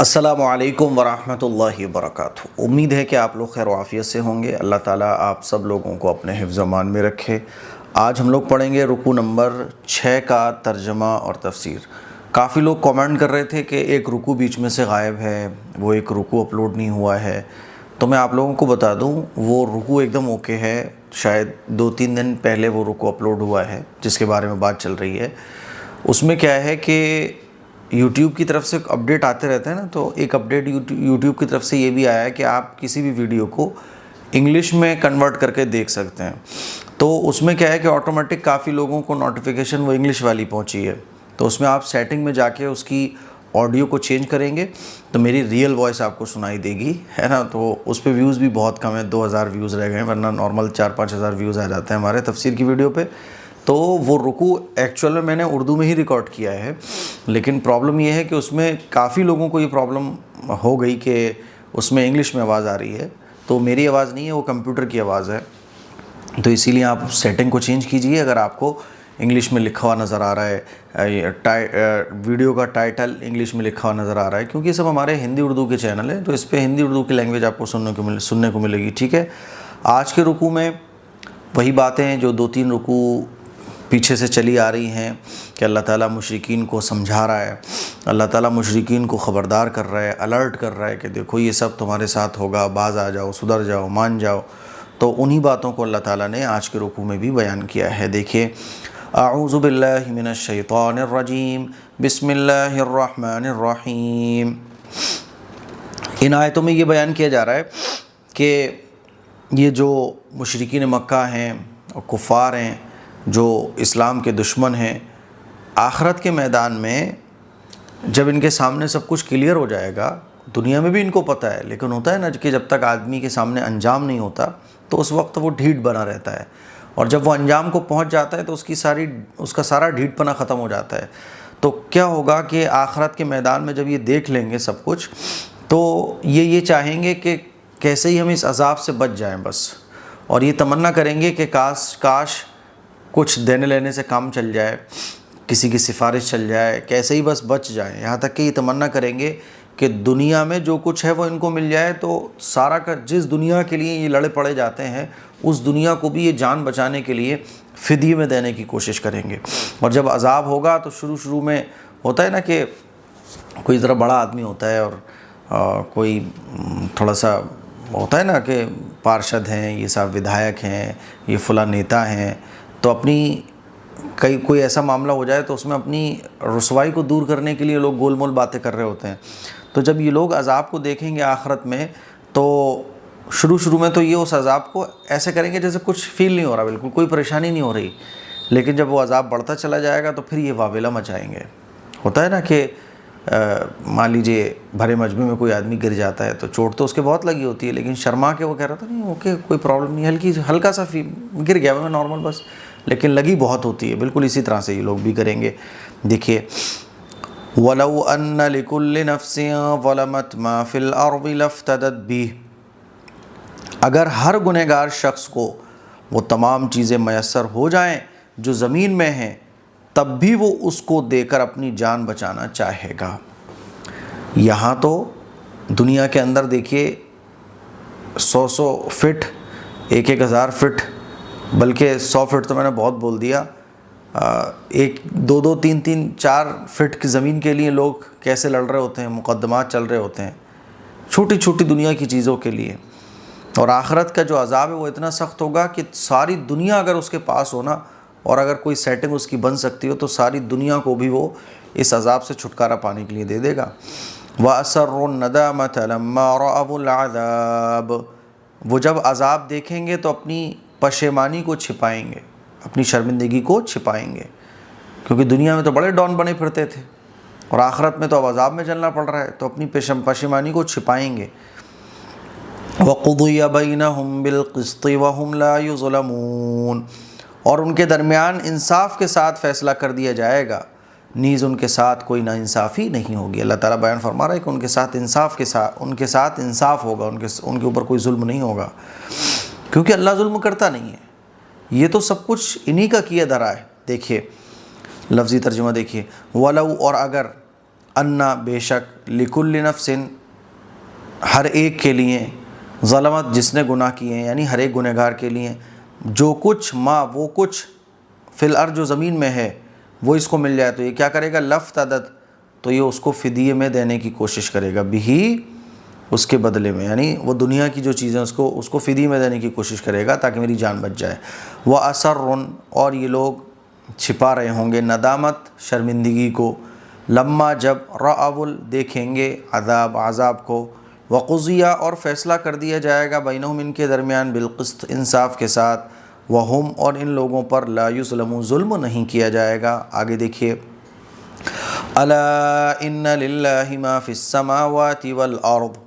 السلام علیکم ورحمۃ اللہ وبرکاتہ۔ امید ہے کہ آپ لوگ خیر و عافیت سے ہوں گے۔ اللہ تعالیٰ آپ سب لوگوں کو اپنے حفظ امان میں رکھے۔ آج ہم لوگ پڑھیں گے رکوع نمبر 6 کا ترجمہ اور تفسیر۔ کافی لوگ کامنٹ کر رہے تھے کہ ایک رکوع بیچ میں سے غائب ہے، وہ ایک رکوع اپلوڈ نہیں ہوا ہے۔ تو میں آپ لوگوں کو بتا دوں وہ رکوع ایک دم اوکے ہے، شاید 2-3 دن پہلے وہ رکوع اپلوڈ ہوا ہے جس کے بارے میں بات چل رہی ہے۔ اس میں کیا ہے کہ یوٹیوب کی طرف سے اپڈیٹ آتے رہتے ہیں نا، تو ایک اپڈیٹ یوٹیوب کی طرف سے یہ بھی آیا ہے کہ آپ کسی بھی ویڈیو کو انگلش میں کنورٹ کر کے دیکھ سکتے ہیں۔ تو اس میں کیا ہے کہ آٹومیٹک کافی لوگوں کو نوٹیفیکیشن وہ انگلش والی پہنچی ہے، تو اس میں آپ سیٹنگ میں جا کے اس کی آڈیو کو چینج کریں گے تو میری ریئل وائس آپ کو سنائی دے گی، ہے نا۔ تو اس پہ ویوز بھی بہت کم ہیں، 2000 ویوز رہ گئے ہیں، ورنہ نارمل 4-5 ہزار ویوز آ جاتے ہیں ہمارے تفسیر کی ویڈیو پہ۔ تو وہ رکوع ایکچوئل میں نے اردو میں ہی ریکارڈ کیا ہے، لیکن پرابلم یہ ہے کہ اس میں کافی لوگوں کو یہ پرابلم ہو گئی کہ اس میں انگلش میں آواز آ رہی ہے، تو میری آواز نہیں ہے، وہ کمپیوٹر کی آواز ہے۔ تو اسی لیے آپ سیٹنگ کو چینج کیجئے۔ اگر آپ کو انگلش میں لکھا ہوا نظر آ رہا ہے، ویڈیو کا ٹائٹل انگلش میں لکھا ہوا نظر آ رہا ہے، کیونکہ یہ سب ہمارے ہندی اردو کے چینل ہیں، تو اس پہ ہندی اردو کی لینگویج آپ کو سننے کو ملے گی، ٹھیک ہے۔ آج کے رکوع میں وہی باتیں ہیں جو 2-3 رکوع پیچھے سے چلی آ رہی ہیں کہ اللہ تعالیٰ مشرکین کو سمجھا رہا ہے، اللہ تعالیٰ مشرکین کو خبردار کر رہا ہے، الرٹ کر رہا ہے کہ دیکھو یہ سب تمہارے ساتھ ہوگا، باز آ جاؤ، سدھر جاؤ، مان جاؤ۔ تو انہی باتوں کو اللہ تعالیٰ نے آج کے رکوع میں بھی بیان کیا ہے۔ دیکھیے، اعوذ باللہ من الشیطان الرجیم، بسم اللہ الرحمن الرحیم۔ ان آیتوں میں یہ بیان کیا جا رہا ہے کہ یہ جو مشرکین مکہ ہیں اور کفار ہیں، جو اسلام کے دشمن ہیں، آخرت کے میدان میں جب ان کے سامنے سب کچھ کلیئر ہو جائے گا، دنیا میں بھی ان کو پتہ ہے، لیکن ہوتا ہے نا کہ جب تک آدمی کے سامنے انجام نہیں ہوتا تو اس وقت وہ ڈھیٹ بنا رہتا ہے، اور جب وہ انجام کو پہنچ جاتا ہے تو اس کا سارا ڈھیٹ پنا ختم ہو جاتا ہے۔ تو کیا ہوگا کہ آخرت کے میدان میں جب یہ دیکھ لیں گے سب کچھ، تو یہ چاہیں گے کہ کیسے ہی ہم اس عذاب سے بچ جائیں بس، اور یہ تمنا کریں گے کہ کاش کچھ دینے لینے سے کام چل جائے، کسی کی سفارش چل جائے، کیسے ہی بس بچ جائیں۔ یہاں تک کہ یہ تمنا کریں گے کہ دنیا میں جو کچھ ہے وہ ان کو مل جائے، تو سارا کا جس دنیا کے لیے یہ لڑے پڑے جاتے ہیں، اس دنیا کو بھی یہ جان بچانے کے لیے فدیے میں دینے کی کوشش کریں گے۔ اور جب عذاب ہوگا تو شروع میں ہوتا ہے نا کہ کوئی ذرا بڑا آدمی ہوتا ہے اور کوئی تھوڑا سا ہوتا ہے نا کہ پارشد ہیں، یہ صاحب ودھایک ہیں، یہ فلاں نیتا ہیں، تو اپنی کوئی ایسا معاملہ ہو جائے تو اس میں اپنی رسوائی کو دور کرنے کے لیے لوگ گول مول باتیں کر رہے ہوتے ہیں۔ تو جب یہ لوگ عذاب کو دیکھیں گے آخرت میں، تو شروع میں تو یہ اس عذاب کو ایسے کریں گے جیسے کچھ فیل نہیں ہو رہا، بالکل کوئی پریشانی نہیں ہو رہی، لیکن جب وہ عذاب بڑھتا چلا جائے گا تو پھر یہ واویلا مچائیں گے۔ ہوتا ہے نا کہ مان لیجئے بھرے مجمع میں کوئی آدمی گر جاتا ہے تو چوٹ تو اس کے بہت لگی ہوتی ہے، لیکن شرما کے وہ کہہ رہا تھا نہیں اوکے کوئی پرابلم نہیں، ہلکا سا گر گیا میں نارمل بس، لیکن لگی بہت ہوتی ہے۔ بالکل اسی طرح سے یہ لوگ بھی کریں گے۔ دیکھیے، وَلَوْ أَنَّ لِكُلِّ نَفْسٍ ظَلَمَتْ مَا فِي الْأَرْضِ لَافْتَدَتْ بِهِ، اگر ہر گنہگار شخص کو وہ تمام چیزیں میسر ہو جائیں جو زمین میں ہیں، تب بھی وہ اس کو دے کر اپنی جان بچانا چاہے گا۔ یہاں تو دنیا کے اندر دیکھیے 100 فٹ، 1000 فٹ، بلکہ 100 فٹ تو میں نے بہت بول دیا، 2 3 4 فٹ کی زمین کے لیے لوگ کیسے لڑ رہے ہوتے ہیں، مقدمات چل رہے ہوتے ہیں چھوٹی چھوٹی دنیا کی چیزوں کے لیے۔ اور آخرت کا جو عذاب ہے وہ اتنا سخت ہوگا کہ ساری دنیا اگر اس کے پاس ہونا، اور اگر کوئی سیٹنگ اس کی بن سکتی ہو، تو ساری دنیا کو بھی وہ اس عذاب سے چھٹکارا پانے کے لیے دے دے گا۔ وَأَسَرُّوا النَّدَامَةَ لَمَّا رَأَوُا الْعَذَابَ، وہ جب عذاب دیکھیں گے تو اپنی پشیمانی کو چھپائیں گے، اپنی شرمندگی کو چھپائیں گے، کیونکہ دنیا میں تو بڑے ڈان بنے پھرتے تھے، اور آخرت میں تو اب عذاب میں چلنا پڑ رہا ہے، تو اپنی پشیمانی کو چھپائیں گے۔ وَقُضِيَ بَيْنَهُمْ بِالْقِسْطِ وَهُمْ لَا يُظْلَمُونَ، اور ان کے درمیان انصاف کے ساتھ فیصلہ کر دیا جائے گا، نیز ان کے ساتھ کوئی ناانصافی نہیں ہوگی۔ اللہ تعالیٰ بیان فرما رہا ہے کہ ان کے ساتھ انصاف ہوگا، ان کے اوپر کوئی ظلم نہیں ہوگا، کیونکہ اللہ ظلم کرتا نہیں ہے، یہ تو سب کچھ انہی کا کیا دھرا ہے۔ دیکھیے لفظی ترجمہ دیکھیے، وَلَوْ، اور اگر، انا بے شک لکل نفس ہر ایک کے لیے ظلمت جس نے گناہ کیے ہیں، یعنی ہر ایک گنہگار کے لیے جو کچھ وہ کچھ فی الارض جو زمین میں ہے وہ اس کو مل جائے تو یہ کیا کرے گا؟ لفتدت، تو یہ اس کو فدیے میں دینے کی کوشش کرے گا، بھی اس کے بدلے میں، یعنی وہ دنیا کی جو چیزیں اس کو فدیے میں دینے کی کوشش کرے گا تاکہ میری جان بچ جائے۔ وَأَسَرٌ، اور یہ لوگ چھپا رہے ہوں گے ندامت شرمندگی کو، لما جب رأوا دیکھیں گے عذاب کو، وقضیہ اور فیصلہ کر دیا جائے گا بینہم ان کے درمیان بالقسط انصاف کے ساتھ، وہم اور ان لوگوں پر لا یظلمون ظلم نہیں کیا جائے گا۔ آگے دیکھیے الا ان للہ ما فی السماوات والارض،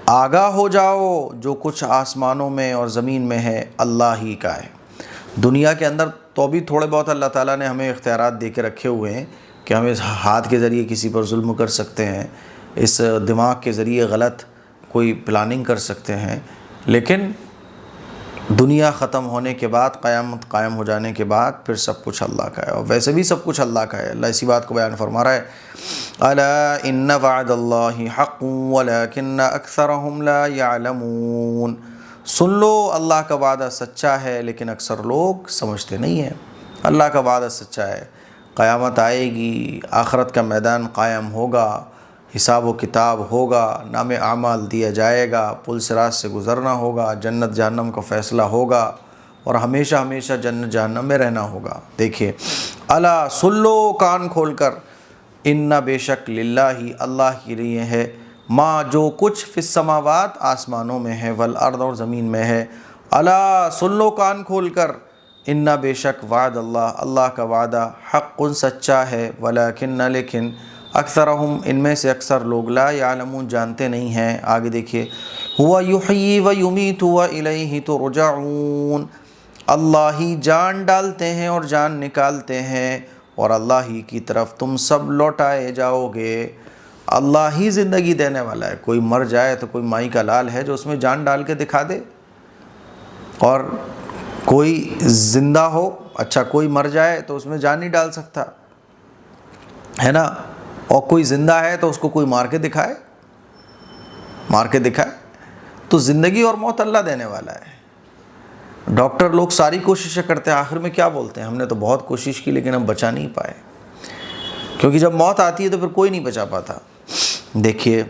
آگاہ ہو جاؤ جو کچھ آسمانوں میں اور زمین میں ہے اللہ ہی کا ہے۔ دنیا کے اندر تو بھی تھوڑے بہت اللہ تعالیٰ نے ہمیں اختیارات دے کے رکھے ہوئے ہیں کہ ہم اس ہاتھ کے ذریعے کسی پر ظلم کر سکتے ہیں، اس دماغ کے ذریعے غلط کوئی پلاننگ کر سکتے ہیں، لیکن دنیا ختم ہونے کے بعد، قیامت قائم ہو جانے کے بعد پھر سب کچھ اللہ کا ہے، اور ویسے بھی سب کچھ اللہ کا ہے۔ اللہ اسی بات کو بیان فرما رہا ہے الا ان وعد اللہ حق ولکن اکثرهم لا يعلمون، سن لو اللہ کا وعدہ سچا ہے لیکن اکثر لوگ سمجھتے نہیں ہیں۔ اللہ کا وعدہ سچا ہے، قیامت آئے گی، آخرت کا میدان قائم ہوگا، حساب و کتاب ہوگا، نام اعمال دیا جائے گا، پل صراط سے گزرنا ہوگا، جنت جہنم کا فیصلہ ہوگا، اور ہمیشہ ہمیشہ جنت جہنم میں رہنا ہوگا۔ دیکھیے الا سن لو کان کھول کر، ان بے شک للہ اللہ کے لیے ہے، ما جو کچھ فی السماوات آسمانوں میں ہے، والارض اور زمین میں ہے، الا سن لو کان کھول کر، ان بے شک وعد اللہ کا وعدہ حق سچا ہے، ولیکن لیکن اکثرہم ان میں سے اکثر لوگ لا یعلمون جانتے نہیں ہیں۔ آگے دیکھیے ہوا یحیی و یمیت و الیہ ترجعون، اللہ ہی جان ڈالتے ہیں اور جان نکالتے ہیں، اور اللہ ہی کی طرف تم سب لوٹائے جاؤ گے۔ اللہ ہی زندگی دینے والا ہے، کوئی مر جائے تو کوئی مائی کا لال ہے جو اس میں جان ڈال کے دکھا دے، اور کوئی زندہ ہو، اچھا کوئی مر جائے تو اس میں جان نہیں ڈال سکتا ہے نا، اور کوئی زندہ ہے تو اس کو کوئی مار کے دکھائے، تو زندگی اور موت اللہ دینے والا ہے۔ ڈاکٹر لوگ ساری کوششیں کرتے ہیں، آخر میں کیا بولتے ہیں؟ ہم نے تو بہت کوشش کی لیکن ہم بچا نہیں پائے، کیونکہ جب موت آتی ہے تو پھر کوئی نہیں بچا پاتا۔ دیکھیے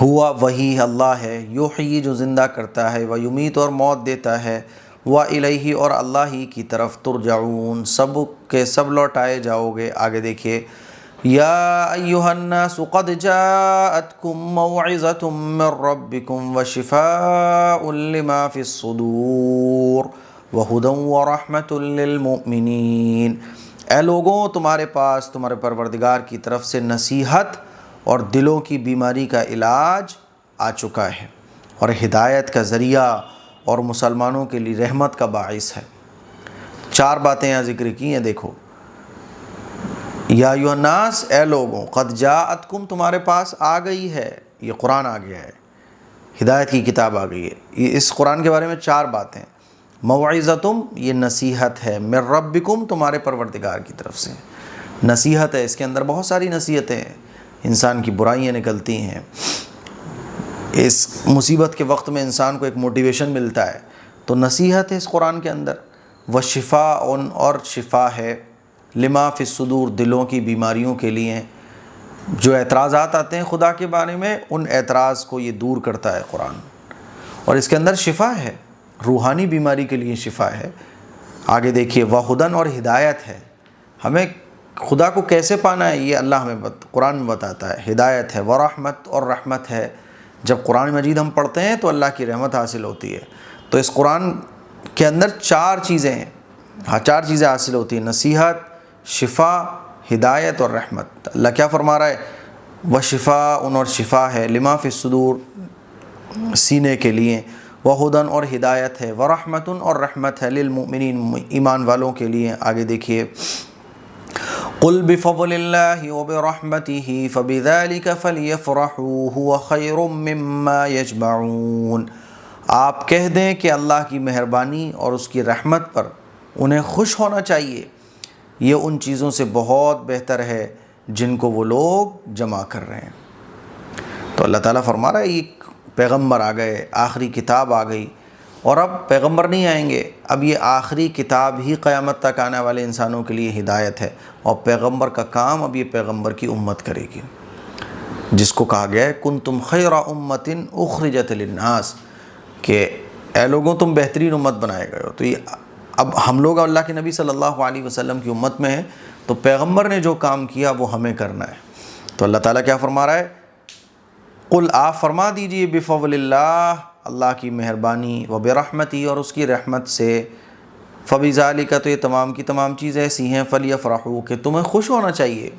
ہوا وہی اللہ ہے، یحیی جو زندہ کرتا ہے، و یمیت اور موت دیتا ہے، و الیہ اور اللہ ہی کی طرف ترجعون سب کے سب لوٹائے جاؤ گے۔ آگے دیکھیے یا ایھا الناس قد جاءتکم موعظۃ من ربکم وشفاء لما فی الصدور وہدی ورحمۃ للمؤمنین، اے لوگوں تمہارے پاس تمہارے پروردگار کی طرف سے نصیحت اور دلوں کی بیماری کا علاج آ چکا ہے، اور ہدایت کا ذریعہ اور مسلمانوں کے لیے رحمت کا باعث ہے۔ چار باتیں یہاں ذکر کی ہیں، دیکھو یا ایھا الناس اے لوگوں، قد جاءتکم تمہارے پاس آ گئی ہے، یہ قرآن آ گیا ہے، ہدایت کی کتاب آ گئی ہے۔ یہ اس قرآن کے بارے میں چار باتیں، موعظتم یہ نصیحت ہے، من ربکم تمہارے پروردگار کی طرف سے نصیحت ہے، اس کے اندر بہت ساری نصیحتیں ہیں، انسان کی برائیاں نکلتی ہیں، اس مصیبت کے وقت میں انسان کو ایک موٹیویشن ملتا ہے، تو نصیحت ہے اس قرآن کے اندر، وشفاء اور شفا ہے، لما فی الصدور دلوں کی بیماریوں کے لیے، جو اعتراضات آتے ہیں خدا کے بارے میں ان اعتراض کو یہ دور کرتا ہے قرآن، اور اس کے اندر شفا ہے، روحانی بیماری کے لیے شفا ہے۔ آگے دیکھیے وہدن اور ہدایت ہے، ہمیں خدا کو کیسے پانا ہے یہ اللہ ہمیں قرآن میں بتاتا ہے، ہدایت ہے، ورحمت اور رحمت ہے، جب قرآن مجید ہم پڑھتے ہیں تو اللہ کی رحمت حاصل ہوتی ہے۔ تو اس قرآن کے اندر چار چیزیں ہیں، چار چیزیں حاصل ہوتی ہیں، نصیحت، شفا، ہدایت اور رحمت۔ اللہ کیا فرما رہا ہے؟ وشفاء اور شفا ہے، لما فی الصدور سینے کے لیے، وہدن اور ہدایت ہے، ورحمت اور رحمت ہے، للمؤمنین ایمان والوں کے لیے۔ آگے دیکھیے قل بفضل اللہ وبرحمتہ فبذلک فلیفرحوا هو خیر مما یجمعون، آپ کہہ دیں کہ اللہ کی مہربانی اور اس کی رحمت پر انہیں خوش ہونا چاہیے، یہ ان چیزوں سے بہت بہتر ہے جن کو وہ لوگ جمع کر رہے ہیں۔ تو اللہ تعالیٰ فرما رہا ہے ایک پیغمبر آ گئے، آخری کتاب آ گئی، اور اب پیغمبر نہیں آئیں گے، اب یہ آخری کتاب ہی قیامت تک آنے والے انسانوں کے لیے ہدایت ہے، اور پیغمبر کا کام اب یہ پیغمبر کی امت کرے گی، جس کو کہا گیا ہے کنتم خیر امت اخرجت للناس، کہ اے لوگوں تم بہترین امت بنائے گئے ہو۔ تو یہ اب ہم لوگ اللہ کے نبی صلی اللہ علیہ وسلم کی امت میں ہیں، تو پیغمبر نے جو کام کیا وہ ہمیں کرنا ہے۔ تو اللہ تعالیٰ کیا فرما رہا ہے؟ قل آپ فرما دیجئے بفضل اللہ، اللہ کی مہربانی، وبرحمتی اور اس کی رحمت سے، فبذالک تو یہ تمام کی تمام چیزیں ایسی ہیں، فلیفرحوا کہ تمہیں خوش ہونا چاہیے۔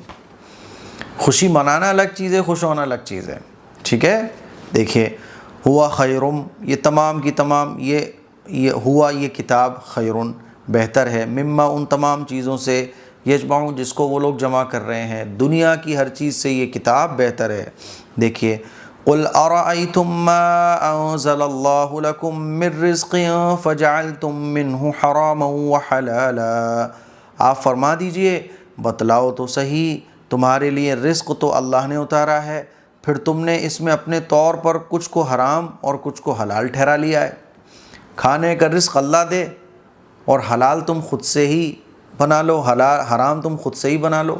خوشی منانا الگ چیز ہے، خوش ہونا الگ چیز ہے، ٹھیک ہے؟ دیکھیے ہوا خیرم، یہ تمام کی تمام یہ ہوا یہ کتاب خیرن بہتر ہے، مما ان تمام چیزوں سے، یجمعون جس کو وہ لوگ جمع کر رہے ہیں، دنیا کی ہر چیز سے یہ کتاب بہتر ہے۔ دیکھیے قل ارأیتم ما انزل اللہ لکم من رزق فجعلتم منہ حراما وحلالا، آپ فرما دیجئے بتلاؤ تو صحیح، تمہارے لیے رزق تو اللہ نے اتارا ہے، پھر تم نے اس میں اپنے طور پر کچھ کو حرام اور کچھ کو حلال ٹھہرا لیا ہے۔ کھانے کا رزق اللہ دے اور حلال تم خود سے ہی بنا لو، حرام تم خود سے ہی بنا لو،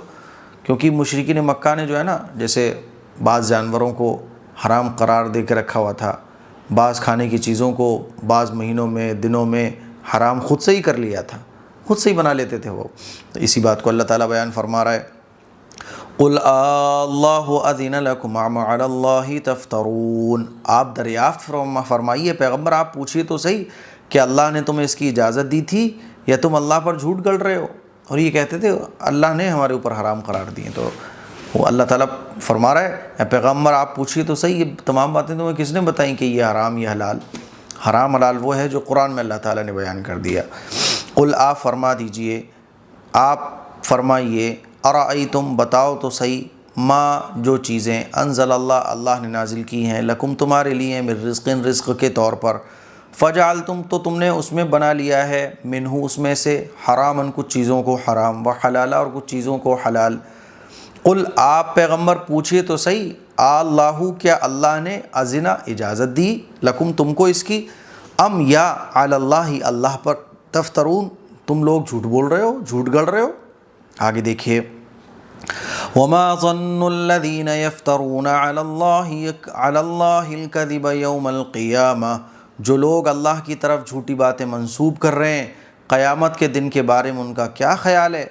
کیونکہ مشرکین مکہ نے جو ہے نا، جیسے بعض جانوروں کو حرام قرار دے کے رکھا ہوا تھا، بعض کھانے کی چیزوں کو بعض مہینوں میں دنوں میں حرام خود سے ہی کر لیا تھا، خود سے ہی بنا لیتے تھے وہ۔ تو اسی بات کو اللہ تعالیٰ بیان فرما رہا ہے، قل اللہ اذن لکم ام علی اللہ تفترون، آپ دریافت فرمائیے پیغمبر، آپ پوچھئے تو صحیح کہ اللہ نے تمہیں اس کی اجازت دی تھی یا تم اللہ پر جھوٹ گڑ رہے ہو؟ اور یہ کہتے تھے اللہ نے ہمارے اوپر حرام قرار دیے۔ تو وہ اللہ تعالیٰ فرما رہا ہے اے پیغمبر آپ پوچھئے تو صحیح، یہ تمام باتیں تمہیں کس نے بتائیں کہ یہ حرام یہ حلال؟ حرام حلال وہ ہے جو قرآن میں اللہ تعالیٰ نے بیان کر دیا۔ قل آپ فرما دیجئے، آپ فرمائیے، ارأیتم بتاؤ تو صحیح، ما جو چیزیں انزل اللہ اللہ نے نازل کی ہیں، لکم تمہارے لیے، من رزق رزق کے طور پر، فجعلتم تو تم نے اس میں بنا لیا ہے، منہ اس میں سے، حرامن کچھ چیزوں کو حرام، وحلالا اور کچھ چیزوں کو حلال۔ قل آپ پیغمبر پوچھئے تو صحیح، اللہ کیا اللہ نے اذنا اجازت دی، لکم تم کو اس کی، ام یا علی اللہ اللہ پر، تفترون تم لوگ جھوٹ بول رہے ہو، جھوٹ گڑ رہے ہو۔ آگے دیکھیے وما ظن الذین یفترون علی اللہ الکذب یوم القیامہ، جو لوگ اللہ کی طرف جھوٹی باتیں منسوب کر رہے ہیں قیامت کے دن کے بارے میں ان کا کیا خیال ہے؟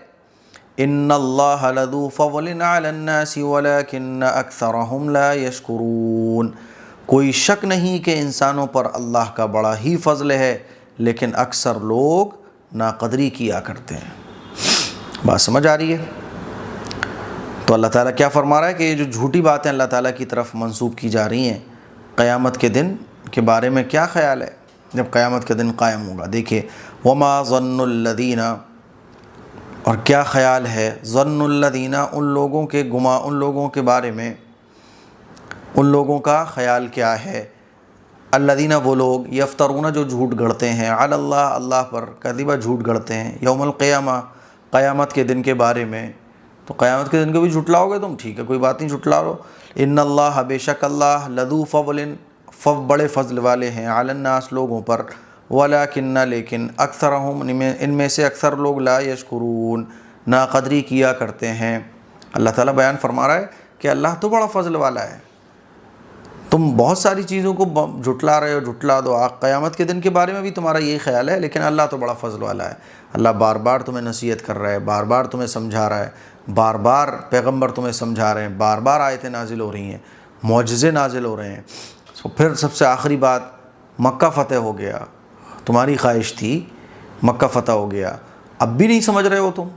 ان اللہ لذو فضل علی الناس ولکن اکثرهم لا یشکرون، کوئی شک نہیں کہ انسانوں پر اللہ کا بڑا ہی فضل ہے، لیکن اکثر لوگ ناقدری کیا کرتے ہیں۔ بات سمجھ آ رہی ہے؟ تو اللہ تعالیٰ کیا فرما رہا ہے کہ یہ جو جھوٹی باتیں اللہ تعالیٰ کی طرف منسوب کی جا رہی ہیں قیامت کے دن کے بارے میں کیا خیال ہے جب قیامت کا دن قائم ہوگا؟ دیکھیے وما ظن الذین، اور کیا خیال ہے، ظن الذین ان لوگوں کے گمان، ان لوگوں کے بارے میں، ان لوگوں کا خیال کیا ہے، الذین وہ لوگ، یفترون جو جھوٹ گڑتے ہیں، علی اللہ اللہ پر، کذبہ جھوٹ گڑتے ہیں، یوم القیامہ قیامت کے دن کے بارے میں۔ تو قیامت کے دن کو بھی جھٹلاؤ گے تم، ٹھیک ہے کوئی بات نہیں، جھٹلا لو۔ ان اللہ بے شک اللہ لذو فضل بڑے فضل والے ہیں، علی الناس لوگوں پر، ولیکن لیکن اکثرہم ان میں سے اکثر لوگ لا یشکرون ناقدری کیا کرتے ہیں۔ اللہ تعالیٰ بیان فرما رہا ہے کہ اللہ تو بڑا فضل والا ہے، تم بہت ساری چیزوں کو جھٹلا رہے ہو، جھٹلا دو، قیامت کے دن کے بارے میں بھی تمہارا یہی خیال ہے، لیکن اللہ تو بڑا فضل والا ہے۔ اللہ بار بار تمہیں نصیحت کر رہا ہے، بار بار تمہیں سمجھا رہا ہے، بار بار پیغمبر تمہیں سمجھا رہے ہیں، بار بار آیتیں نازل ہو رہی ہیں، معجزے نازل ہو رہے ہیں۔ پھر سب سے آخری بات، مکہ فتح ہو گیا، تمہاری خواہش تھی مکہ فتح ہو گیا، اب بھی نہیں سمجھ رہے ہو تم۔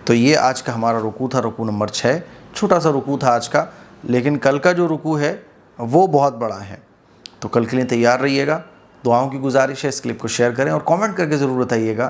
تو یہ آج کا ہمارا رکوع تھا، رکوع نمبر 6، چھوٹا سا رکوع تھا آج کا، لیکن کل کا جو رکوع ہے وہ بہت بڑا ہے۔ تو کل کے لیے تیار رہیے گا، دعاؤں کی گزارش ہے اس کلپ کو شیئر کریں اور کامنٹ کر کے ضرور بتائیے گا